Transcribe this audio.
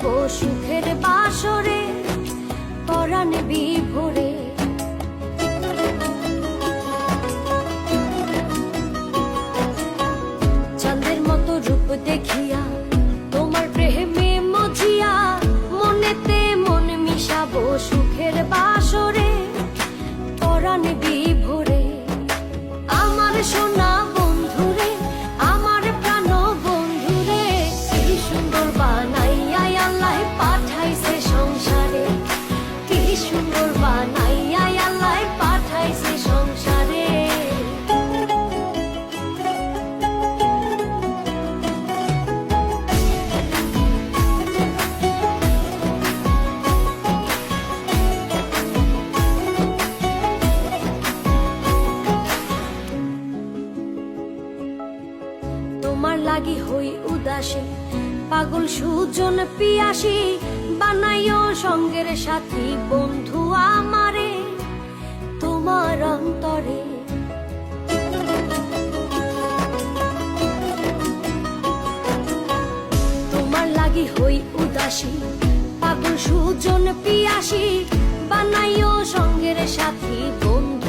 মিশাবো সুখের বাসরে পরাণ বিভোরে। চাঁদের মতো রূপ দেখিয়া তোমার প্রেমে মজিয়া মনেতে মন মিশাবো সুখের বাসরে পরাণ বিভোরে। আমার সোনা বন্ধুরে, আমার প্রাণ বন্ধুরে, কি সুন্দর বানাইয়া আল্লাহ পাঠাইছে সংসারে, কি সুন্দর বানাইয়া আল্লাহ পাঠাইছে সংসারে। তোমার লাগি হই উদাসী পাগল সুজন পিয়াসী বানাইও সঙ্গের সাথী বন্ধু আমারে তোমার অন্তরে। তোমার লাগি হই উদাসী পাগল সুজন পিয়াসী বানাইও সঙ্গের সাথী বন্ধু